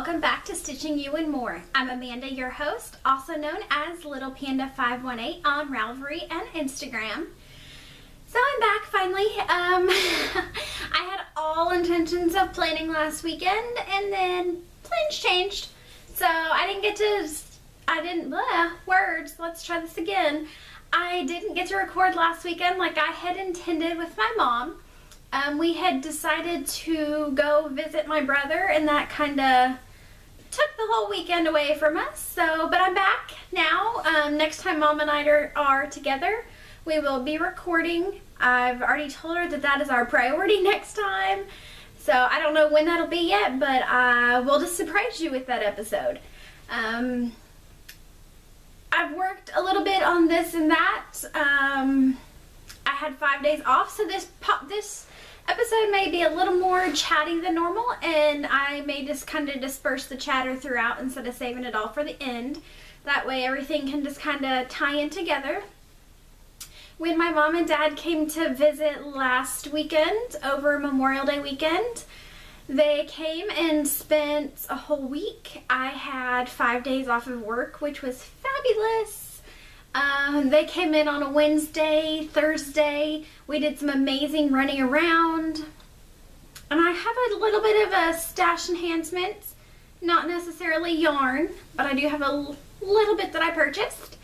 welcome back to Stitching Ewe and More. I'm Amanda, your host, also known as Little Panda 518 on Ravelry and Instagram. So I'm back finally. I had all intentions of planning last weekend, and then plans changed. So I didn't get to record last weekend like I had intended with my mom. We had decided to go visit my brother, and that kind of took the whole weekend away from us. But I'm back now. Next time Mom and I are together, we will be recording. I've already told her that that is our priority next time. So I don't know when that'll be yet, but we'll just surprise you with that episode. I've worked a little bit on this and that. I had 5 days off, so this episode may be a little more chatty than normal, and I may just kind of disperse the chatter throughout instead of saving it all for the end. That way everything can just kind of tie in together. When my mom and dad came to visit last weekend, over Memorial Day weekend, they came and spent a whole week. I had 5 days off of work, which was fabulous. They came in on a Wednesday, Thursday. We did some amazing running around. And I have a little bit of a stash enhancement. Not necessarily yarn, but I do have a little bit that I purchased.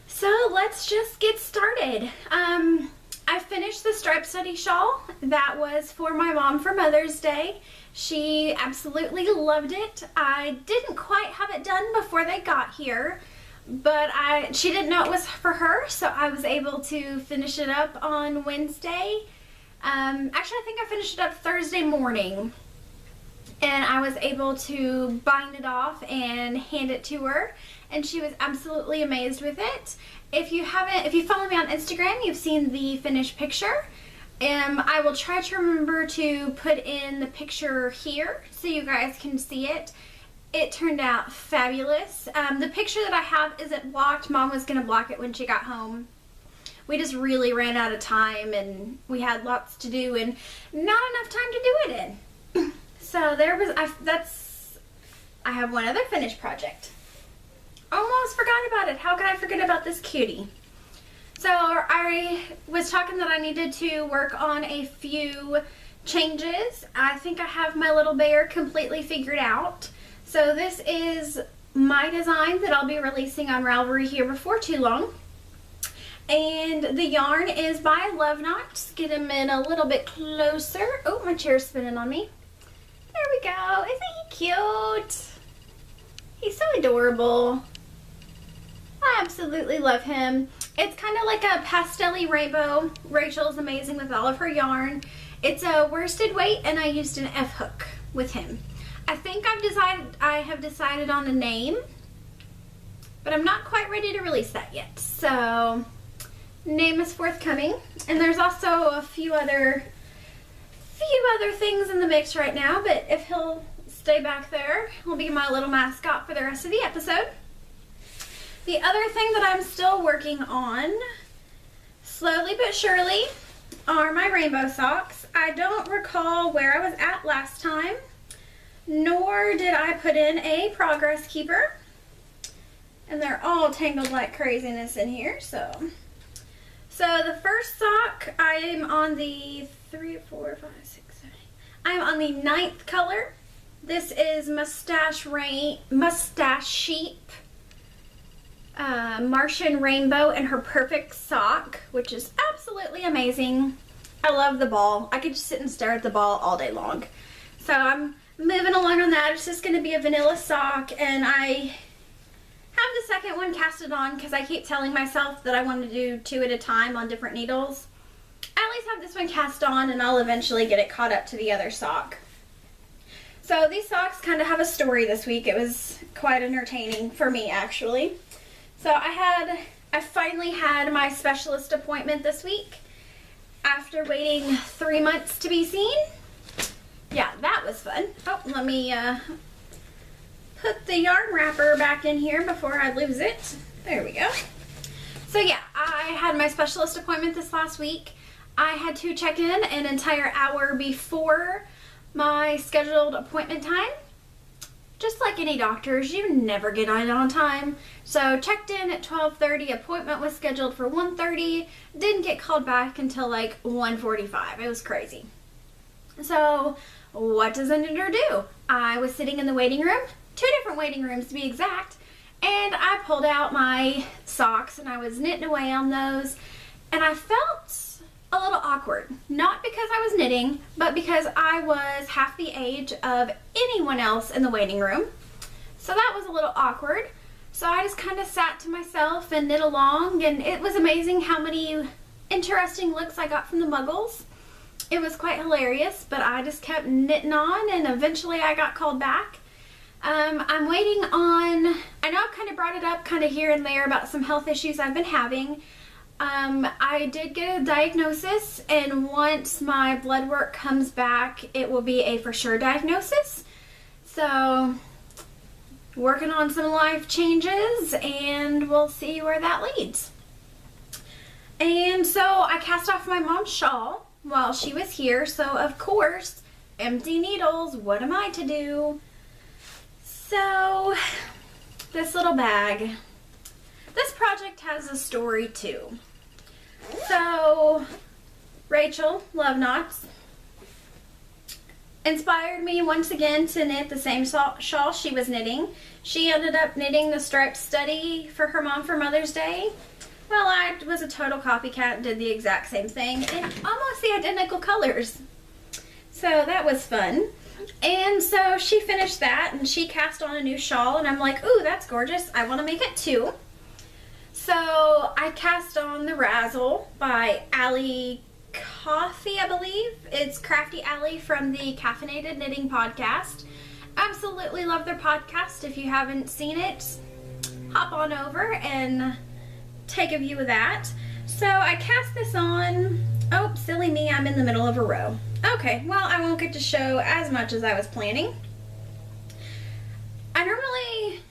So let's just get started. I finished the Stripe Study shawl. That was for my mom for Mother's Day. She absolutely loved it. I didn't quite have it done before they got here, but she didn't know it was for her, so I was able to finish it up on Wednesday. Actually, I think I finished it up Thursday morning, and I was able to bind it off and hand it to her, and she was absolutely amazed with it. If you follow me on Instagram, you've seen the finished picture. I will try to remember to put in the picture here so you guys can see it. It turned out fabulous. The picture that I have isn't blocked. Mom was going to block it when she got home. We just really ran out of time, and we had lots to do and not enough time to do it in. So I have one other finished project. Almost forgot about it. How could I forget about this cutie? So I was talking that I needed to work on a few changes. I think I have my little bear completely figured out. So this is my design that I'll be releasing on Ravelry here before too long. And the yarn is by Love Knot. Just get him in a little bit closer. Oh, my chair's spinning on me. There we go. Isn't he cute? He's so adorable. I absolutely love him. It's kind of like a pastel-y rainbow. Rachel's amazing with all of her yarn. It's a worsted weight, and I used an F-hook with him. I think I have decided on a name, but I'm not quite ready to release that yet. So, name is forthcoming, and there's also a few other things in the mix right now. But if he'll stay back there, he'll be my little mascot for the rest of the episode. The other thing that I'm still working on, slowly but surely, are my rainbow socks. I don't recall where I was at last time, nor did I put in a progress keeper. And they're all tangled like craziness in here. So the first sock, I'm on the 9th color. This is Mustache Sheep, Martian Rainbow, and her perfect sock, which is absolutely amazing. I love the ball. I could just sit and stare at the ball all day long. So I'm moving along on that. It's just going to be a vanilla sock, and I have the second one casted on because I keep telling myself that I want to do 2 at a time on different needles. I at least have this one cast on, and I'll eventually get it caught up to the other sock. So these socks kind of have a story this week. It was quite entertaining for me, actually. So I finally had my specialist appointment this week after waiting 3 months to be seen. Yeah, that was fun. Oh, let me put the yarn wrapper back in here before I lose it. There we go. So yeah, I had my specialist appointment this last week. I had to check in an entire hour before my scheduled appointment time. just like any doctors, you never get in on time. So checked in at 12:30, appointment was scheduled for 1:30, didn't get called back until like 1:45. It was crazy. So what does a knitter do? I was sitting in the waiting room, 2 different waiting rooms to be exact, and I pulled out my socks and I was knitting away on those, and I felt a little awkward. Not because I was knitting, but because I was half the age of anyone else in the waiting room. So that was a little awkward. So I just kind of sat to myself and knit along, and it was amazing how many interesting looks I got from the muggles. It was quite hilarious, but I just kept knitting on, and eventually I got called back. I'm waiting on, I know I've kind of brought it up kind of here and there about some health issues I've been having. I did get a diagnosis, and once my blood work comes back, it will be a for sure diagnosis. So, working on some life changes, and we'll see where that leads. And so, I cast off my mom's shawl while she was here, so of course, empty needles, what am I to do? So, this little bag. This project has a story too. So, Rachel, Love Knots, inspired me once again to knit the same shawl she was knitting. She ended up knitting the striped study for her mom for Mother's Day. Well, I was a total copycat and did the exact same thing in almost the identical colors. So that was fun. And so she finished that and she cast on a new shawl, and I'm like, ooh, that's gorgeous. I want to make it too. So I cast on the Razzle by Allie Coffee, I believe. It's Crafty Allie from the Caffeinated Knitting Podcast. Absolutely love their podcast. If you haven't seen it, hop on over and take a view of that. So I cast this on. Oh, silly me, I'm in the middle of a row. Okay, well, I won't get to show as much as I was planning. I normally,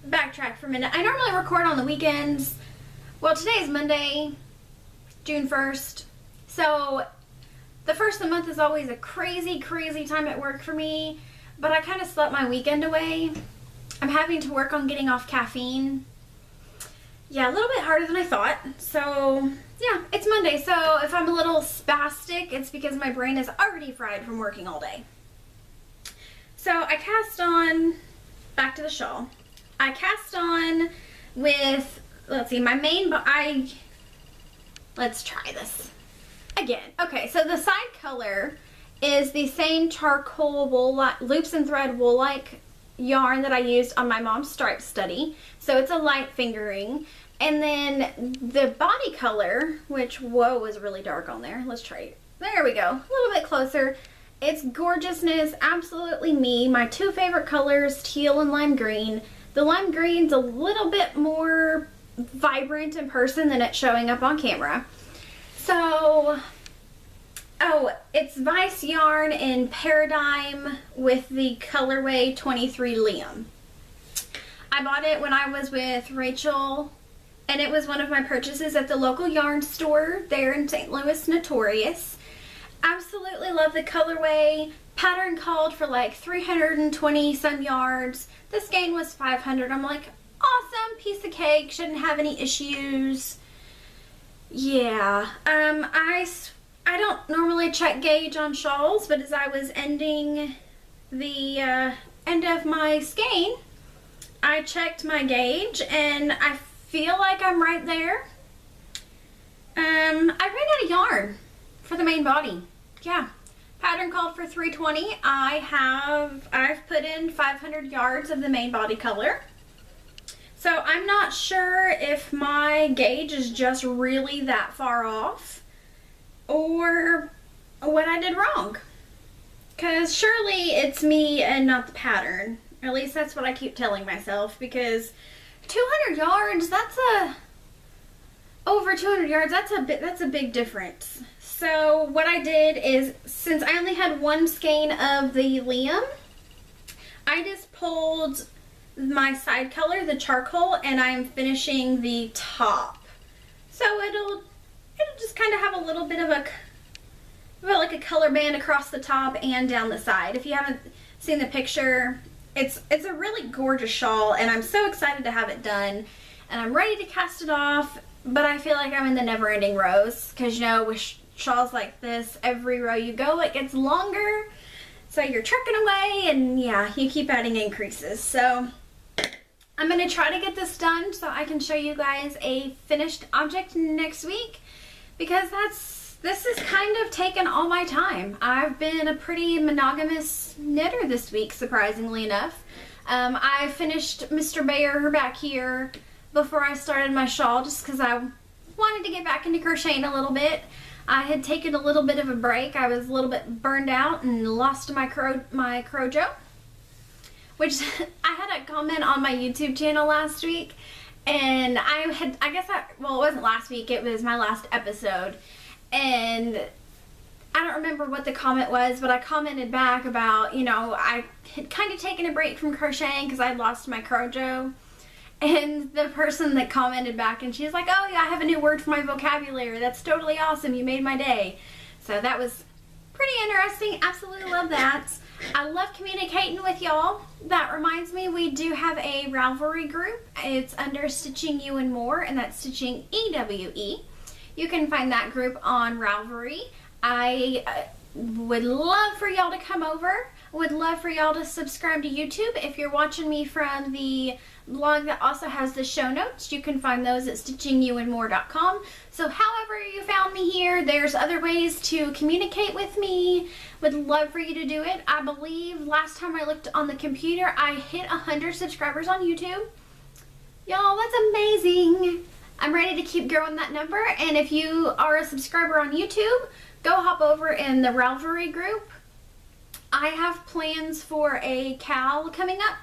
backtrack for a minute, I normally record on the weekends. Well, today is Monday, June 1st. So the first of the month is always a crazy, crazy time at work for me. But I kind of slept my weekend away. I'm having to work on getting off caffeine. Yeah, a little bit harder than I thought. So yeah, it's Monday. So if I'm a little spastic, it's because my brain is already fried from working all day. So I cast on, back to the shawl. I cast on with, let's see, my main, let's try this again. Okay, so the side color is the same charcoal wool, loops and thread wool-like yarn that I used on my mom's stripe study. So it's a light fingering. And then the body color, which, whoa, is really dark on there. Let's try it. There we go. A little bit closer. It's gorgeousness, absolutely me. My 2 favorite colors, teal and lime green. The lime green's a little bit more vibrant in person than it's showing up on camera. So, oh, it's Vice yarn in Paradigm with the colorway 23 Liam. I bought it when I was with Rachel, and it was one of my purchases at the local yarn store there in St. Louis, Notorious. Absolutely love the colorway. Pattern called for like 320 some yards. The skein was 500. I'm like, awesome, piece of cake, shouldn't have any issues. Yeah, I don't normally check gauge on shawls, but as I was ending the end of my skein, I checked my gauge and I feel like I'm right there. I ran out of yarn for the main body. Yeah, pattern called for 320. I've put in 500 yards of the main body color. So I'm not sure if my gauge is just really that far off or what I did wrong. Because surely it's me and not the pattern. At least that's what I keep telling myself, because 200 yards, over 200 yards, that's a big difference. So what I did is, since I only had one skein of the Liam, I just pulled my side color, the charcoal, and I'm finishing the top. So it'll just kind of have a little bit of like a color band across the top and down the side. If you haven't seen the picture, it's a really gorgeous shawl, and I'm so excited to have it done, and I'm ready to cast it off, but I feel like I'm in the never-ending rows, because you know, with shawls like this, every row you go, it gets longer, so you're trucking away, and yeah, you keep adding increases. So I'm going to try to get this done so I can show you guys a finished object next week, because this is kind of taken all my time. I've been a pretty monogamous knitter this week, surprisingly enough. I finished Mr. Bear back here before I started my shawl, just because I wanted to get back into crocheting a little bit. I had taken a little bit of a break. I was a little bit burned out and lost my crojo, which I had a comment on my YouTube channel last week, and well, it wasn't last week, it was my last episode, and I don't remember what the comment was, but I commented back about, you know, I had kind of taken a break from crocheting because I lost my crojo. And the person that commented back, and she's like, oh yeah, I have a new word for my vocabulary. That's totally awesome. You made my day. So that was pretty interesting. Absolutely love that. I love communicating with y'all. That reminds me, we do have a Ravelry group. It's under Stitching Ewe and More, and that's Stitching EWE. You can find that group on Ravelry. I would love for y'all to come over. Would love for y'all to subscribe to YouTube. If you're watching me from the blog that also has the show notes, you can find those at stitchingeweandmore.com. So however you found me here, there's other ways to communicate with me. Would love for you to do it. I believe last time I looked on the computer, I hit 100 subscribers on YouTube. Y'all, that's amazing. I'm ready to keep growing that number, and if you are a subscriber on YouTube, go hop over in the Ravelry group. I have plans for a cowl coming up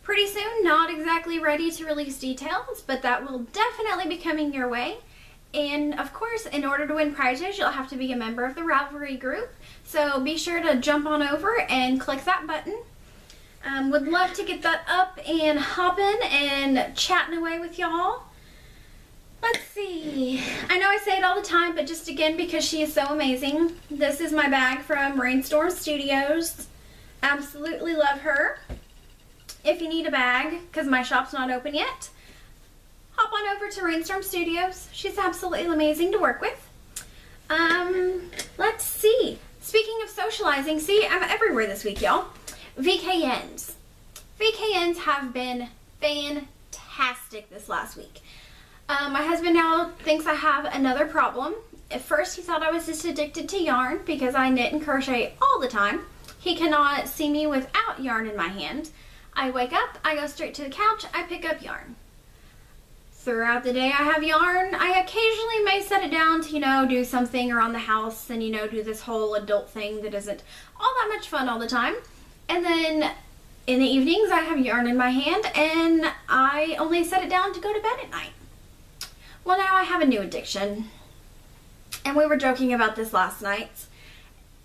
pretty soon. Not exactly ready to release details, but that will definitely be coming your way. And of course, in order to win prizes, you'll have to be a member of the Ravelry group. So be sure to jump on over and click that button. Would love to get that up and hopping and chatting away with y'all. Let's see. I know I say it all the time, but just again, because she is so amazing. This is my bag from Rainstorm Studios. Absolutely love her. If you need a bag, because my shop's not open yet, hop on over to Rainstorm Studios. She's absolutely amazing to work with. Let's see. Speaking of socializing, see, I'm everywhere this week, y'all. VKNs. VKNs have been fantastic this last week. My husband now thinks I have another problem. At first he thought I was just addicted to yarn because I knit and crochet all the time. He cannot see me without yarn in my hand. I wake up, I go straight to the couch, I pick up yarn. Throughout the day I have yarn. I occasionally may set it down to, you know, do something around the house and, you know, do this whole adult thing that isn't all that much fun all the time. And then in the evenings I have yarn in my hand and I only set it down to go to bed at night. Well, now I have a new addiction, and we were joking about this last night,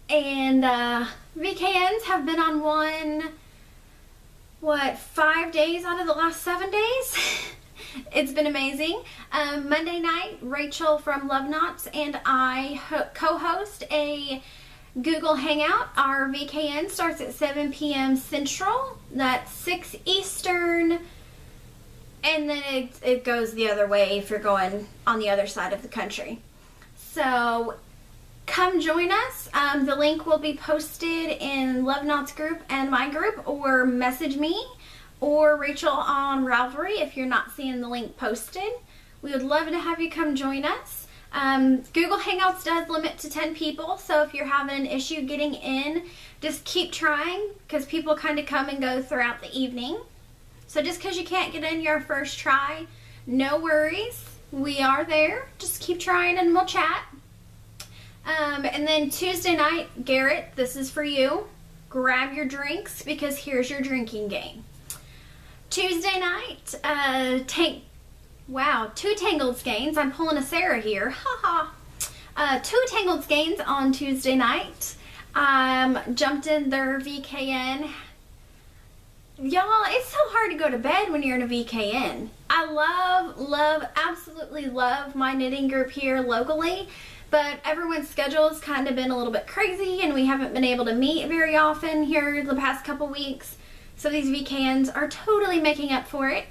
and VKNs have been on one, 5 days out of the last 7 days? It's been amazing. Monday night, Rachel from Love Knots and I co-host a Google Hangout. Our VKN starts at 7 p.m. Central, that's 6 Eastern, and then it goes the other way if you're going on the other side of the country. So come join us. The link will be posted in Love Knots group and my group, or message me or Rachel on Ravelry if you're not seeing the link posted. We would love to have you come join us. Google Hangouts does limit to 10 people, so if you're having an issue getting in, just keep trying, because people kind of come and go throughout the evening. So just because you can't get in your first try, no worries. We are there. Just keep trying and we'll chat. And then Tuesday night, Garrett, this is for you. Grab your drinks, because here's your drinking game. Tuesday night, two Tangled Skeins. I'm pulling a Sarah here. Haha. 2 Tangled Skeins on Tuesday night. Jumped in their VKN. Y'all, it's so hard to go to bed when you're in a VKN. I absolutely love my knitting group here locally, but everyone's schedule has kind of been a little bit crazy and we haven't been able to meet very often here the past couple weeks. So these VKNs are totally making up for it.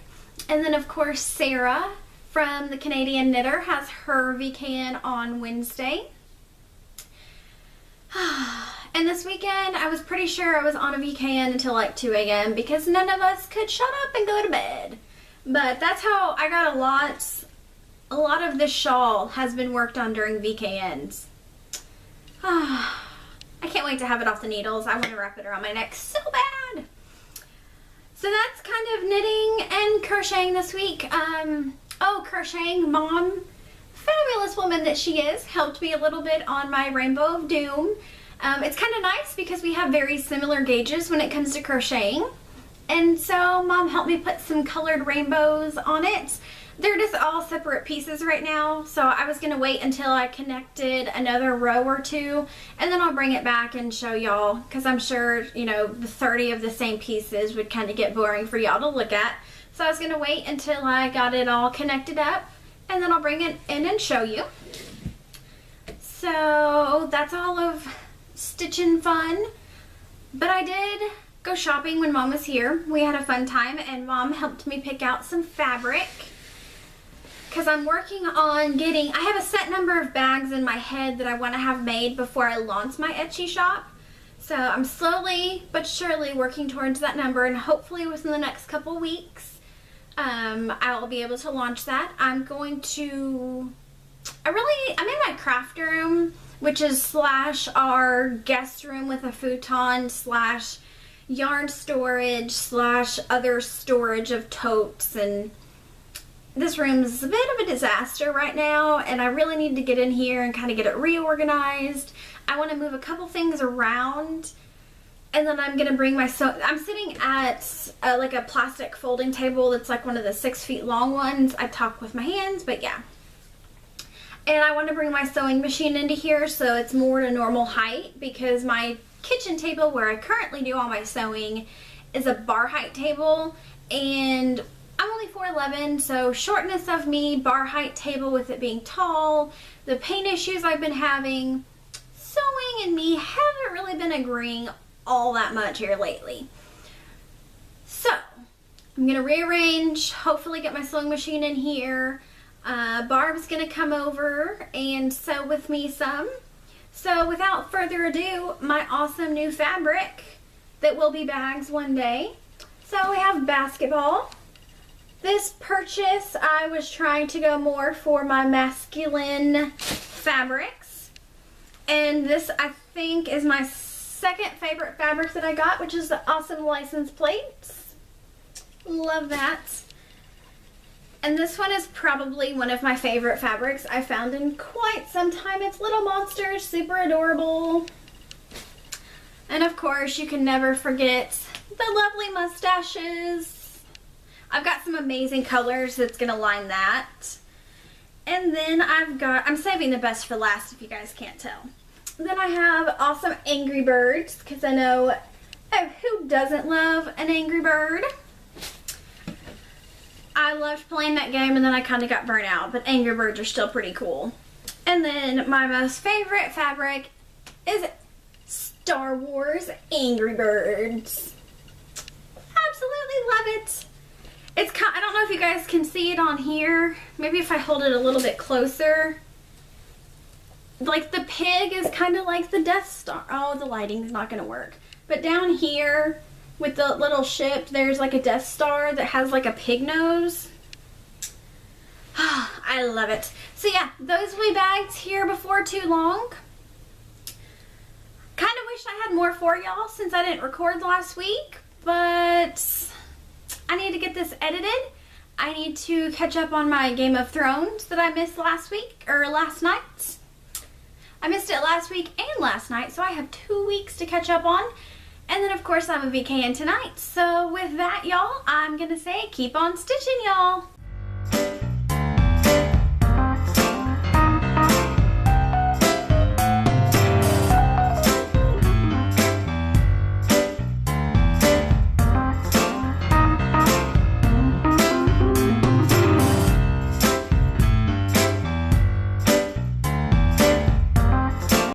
And then of course Sarah from the Canadian Knitter has her VKN on Wednesday. And this weekend I was pretty sure I was on a VKN until like 2 a.m. because none of us could shut up and go to bed. But that's how I got a lot of this shawl has been worked on during VKNs. I can't wait to have it off the needles. I want to wrap it around my neck so bad. So that's kind of knitting and crocheting this week. Crocheting, Mom, fabulous woman that she is, helped me a little bit on my Rainbow of Doom. It's kind of nice because we have very similar gauges when it comes to crocheting. And so Mom helped me put some colored rainbows on it. They're just all separate pieces right now, so I was going to wait until I connected another row or two, and then I'll bring it back and show y'all, because I'm sure, you know, the 30 of the same pieces would kind of get boring for y'all to look at. So I was going to wait until I got it all connected up, and then I'll bring it in and show you. So that's all of stitching fun, but I did go shopping when Mom was here. We had a fun time, and Mom helped me pick out some fabric. Because I'm working on getting, I have a set number of bags in my head that I want to have made before I launch my Etsy shop. So I'm slowly but surely working towards that number, and hopefully within the next couple weeks I'll be able to launch that. I'm in my craft room, which is / our guest room with a futon / yarn storage / other storage of totes, and this room's a bit of a disaster right now, and I really need to get in here and kind of get it reorganized. I want to move a couple things around, and then I'm going to bring my I'm sitting at like a plastic folding table that's like one of the 6 feet long ones. I talk with my hands, but yeah. And I want to bring my sewing machine into here so it's more to normal height, because my kitchen table where I currently do all my sewing is a bar height table, and I'm only 4'11", so shortness of me, bar height table with it being tall, the pain issues I've been having, sewing and me haven't really been agreeing all that much here lately. So I'm going to rearrange, hopefully get my sewing machine in here. Barb's going to come over and sew with me some. So without further ado, my awesome new fabric that will be bags one day. So we have basketball. This purchase, I was trying to go more for my masculine fabrics. And this, I think, is my second favorite fabric that I got, which is the awesome license plates. Love that. And this one is probably one of my favorite fabrics I found in quite some time. It's Little Monsters, super adorable. And of course, you can never forget the lovely mustaches. I've got some amazing colors that's going to line that. And then I'm saving the best for last if you guys can't tell. Then I have awesome Angry Birds, because I know, who doesn't love an Angry Bird? I loved playing that game, and then I kind of got burnt out, but Angry Birds are still pretty cool. And then my most favorite fabric is Star Wars Angry Birds. Absolutely love it. I don't know if you guys can see it on here. Maybe if I hold it a little bit closer. Like the pig is kind of like the Death Star. Oh, the lighting's not going to work. But down here with the little ship, there's like a Death Star that has like a pig nose. I love it. So yeah, those will be bags here before too long. Kind of wish I had more for y'all since I didn't record last week, but I need to get this edited. I need to catch up on my Game of Thrones that I missed last night. I missed it last week and last night, so I have 2 weeks to catch up on. And then of course I'm a VKN tonight. So with that, y'all, I'm gonna say keep on stitching, y'all.